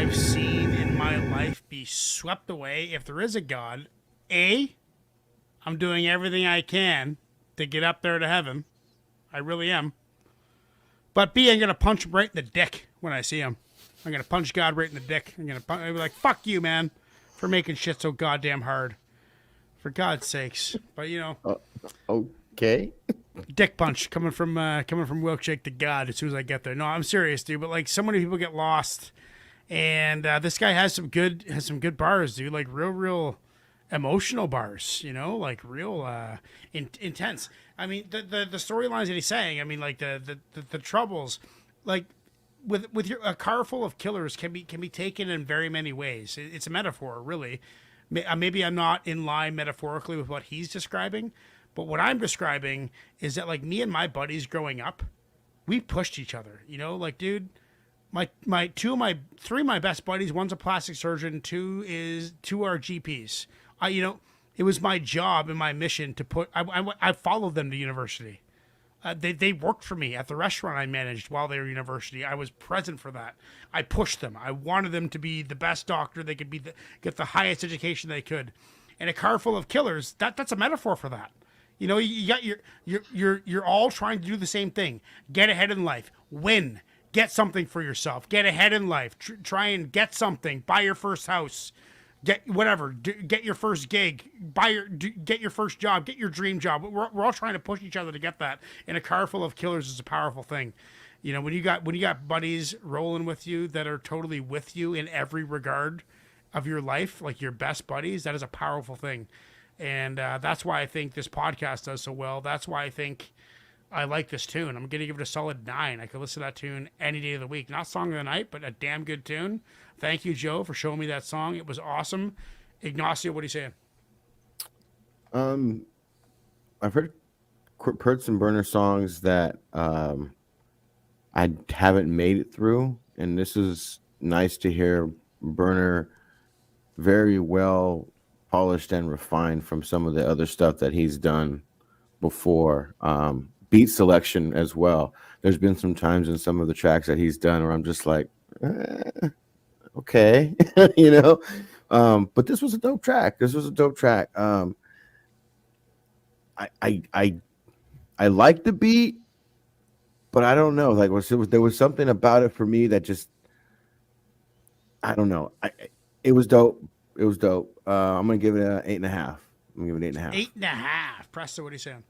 I've seen in my life be swept away, if there is a God, A, I'm doing everything I can to get up there to heaven. I really am. But B, I'm going to punch him right in the dick when I see him. I'm going to punch God right in the dick. I'll be like, fuck you, man, for making shit so goddamn hard. For God's sakes. But, Okay. dick punch coming from milkshake to God as soon as I get there. No, I'm serious, dude. But like, so many people get lost, and this guy has some good bars, dude. Like real emotional bars. Like real intense. I mean, the storylines that he's saying. I mean, like the troubles, like with a car full of killers can be taken in very many ways. It's a metaphor, really. Maybe I'm not in line metaphorically with what he's describing, but what I'm describing is that like me and my buddies growing up, we pushed each other. Like dude, three of my best buddies. One's a plastic surgeon. Two are GPs. It was my job and my mission to put. I followed them to university. They worked for me at the restaurant I managed while they were at university. I was present for that. I pushed them. I wanted them to be the best doctor they could be, get the highest education they could. And a car full of killers, that's a metaphor for that. You got you're all trying to do the same thing. Get ahead in life. Win. Get something for yourself. Get ahead in life. Try and get something. Buy your first house. Get whatever. Get your first gig. Get your first job. Get your dream job. We're all trying to push each other to get that. And a car full of killers is a powerful thing. When you got buddies rolling with you that are totally with you in every regard of your life, like your best buddies, that is a powerful thing. And that's why I think this podcast does so well. That's why I think I like this tune. I'm going to give it a solid 9. I could listen to that tune any day of the week. Not song of the night, but a damn good tune. Thank you, Joe, for showing me that song. It was awesome. Ignacio, what are you saying? I've heard some Berner songs that I haven't made it through, and this is nice to hear Berner very well polished and refined from some of the other stuff that he's done before. Beat selection as well. There's been some times in some of the tracks that he's done where I'm just like, okay, But this was a dope track. I like the beat, but I don't know. Like, there was something about it for me that just, I don't know. It was dope. I'm gonna give it an 8.5. I'm gonna give it 8.5. 8.5. Presto, what are you saying?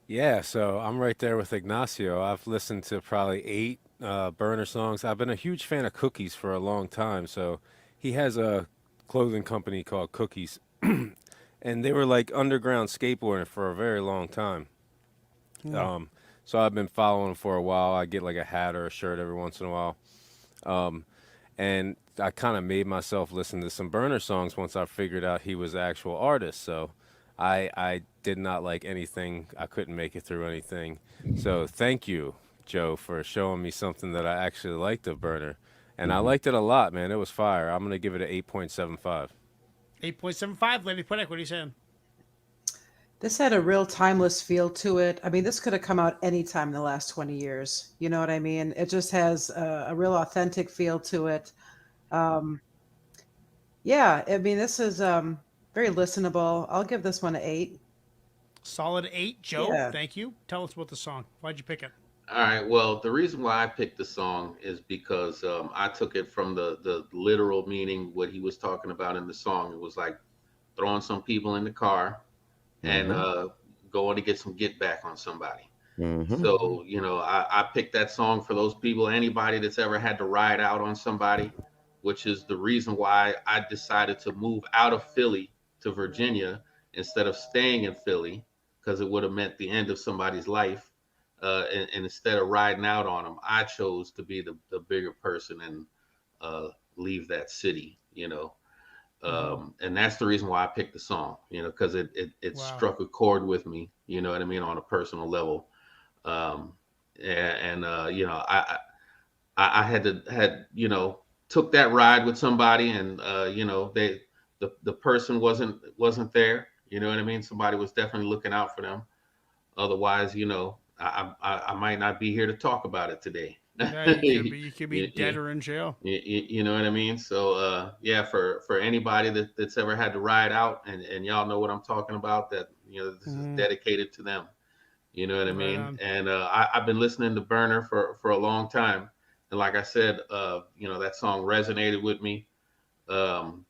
Yeah, so I'm right there with Ignacio. I've listened to probably 8 Burner songs. I've been a huge fan of Cookies for a long time. So he has a clothing company called Cookies, and they were like underground skateboarding for a very long time. So I've been following him for a while. I get like a hat or a shirt every once in a while. And I kind of made myself listen to some Burner songs once I figured out he was an actual artist. So I did not like anything. I couldn't make it through anything. So thank you, Joe, for showing me something that I actually liked of Burner. And I liked it a lot, man. It was fire. I'm going to give it an 8.75. 8.75. Lady Pudick, what are you saying? This had a real timeless feel to it. I mean, this could have come out any time in the last 20 years. You know what I mean? It just has a real authentic feel to it. Yeah, I mean, this is very listenable. I'll give this one an 8. Solid 8. Joe, Yeah. thank you. Tell us about the song. Why'd you pick it? All right. Well, the reason why I picked the song is because I took it from the literal meaning, what he was talking about in the song. It was like throwing some people in the car and going to get some get back on somebody. So, I picked that song for those people, anybody that's ever had to ride out on somebody, which is the reason why I decided to move out of Philly to Virginia instead of staying in Philly, because it would have meant the end of somebody's life. And instead of riding out on them, I chose to be the bigger person and leave that city, and that's the reason why I picked the song, because it Wow. struck a chord with me, you know what I mean, on a personal level. I had took that ride with somebody, and the person wasn't there, you know what I mean. Somebody was definitely looking out for them. Otherwise, I might not be here to talk about it today, Yeah, you could be You- dead you- or in jail. you know what I mean? So yeah, for anybody that's ever had to ride out, and y'all know what I'm talking about, that this is dedicated to them. You know what I Right mean? on. And I've been listening to Berner for a long time, and like I said, that song resonated with me. Um,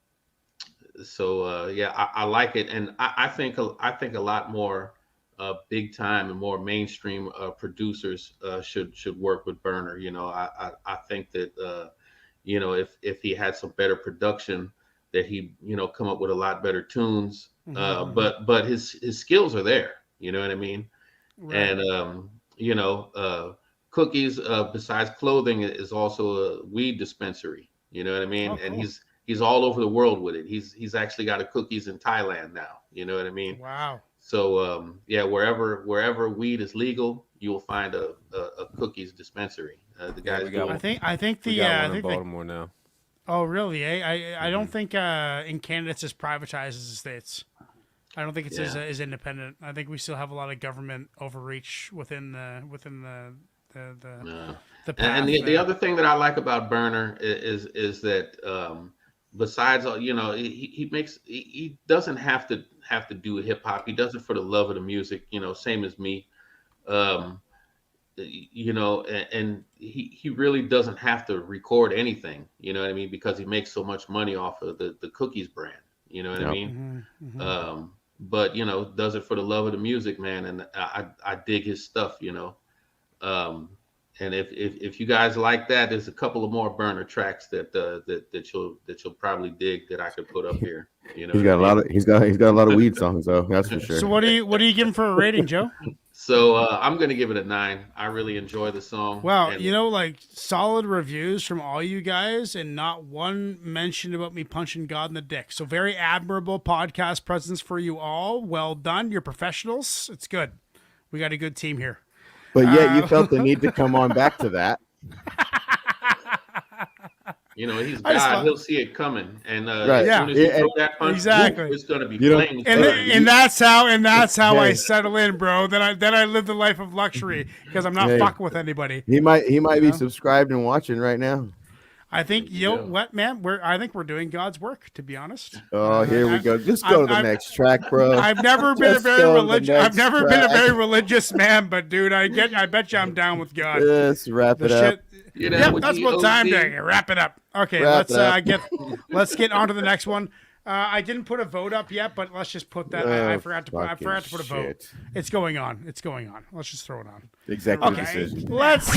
yeah, I like it, and I think a lot more big time and more mainstream producers should work with Berner. I think that if he had some better production, that he come up with a lot better tunes. But his skills are there. You know what I mean? Right. And Cookies, besides clothing, is also a weed dispensary. You know what I mean? Oh, And cool. he's all over the world with it. He's actually got a Cookies in Thailand now. You know what I mean? Wow. So yeah, wherever weed is legal, you will find a Cookies dispensary. The Yeah, guys we got doing. one. I think We the got I one in think the Baltimore now. oh really? I don't think in Canada it's as privatized as the States. I don't think it's Yeah. as independent. I think we still have a lot of government overreach within the Uh, the path. and the other thing that I like about Berner is that besides all, he doesn't have to do hip hop. He does it for the love of the music. Same as me. Um, and he really doesn't have to record anything. You know what I mean? Because he makes so much money off of the Cookies brand. You know what I Yep. mean? But does it for the love of the music, man. And I dig his stuff. Um, and if you guys like that, there's a couple of more Berner tracks that you'll probably dig that I could put up here. He's got a lot of he's got a lot of weed songs though. That's for sure. So what do you give him for a rating, Joe? So I'm gonna give it a 9. I really enjoy the song. Wow, And like solid reviews from all you guys, and not one mention about me punching God in the dick. So very admirable podcast presence for you all. Well done, you're professionals. It's good. We got a good team here. But yet you felt the need to come on back to that. he's I just God. thought- He'll see it coming, and Right. as soon as you Yeah. throw that punch, Exactly. whoop, it's gonna be You know- flames. And that's how I Hey. settle in, bro. Then I live the life of luxury because I'm not Hey. fucking with anybody. He might be know? subscribed and watching right now. I think you go. what, man? I think we're doing God's work, to be honest. Oh, here we go. Just go to the I'm- next track, bro. I've never been a Just very go to the religious. I've next never been a track. very religious man, but dude, I bet you I'm down with God. Just wrap The it up. shit. You know, Yep, with that's the what time OG. to wrap it up. Okay, Wrap let's it up. let's get on to the next one. I didn't put a vote up yet, but let's just put that. I Oh, forgot to put. I fucking forgot to put a vote. shit. It's going on. It's going on. Let's just throw it on. Executive Okay, decision. let's.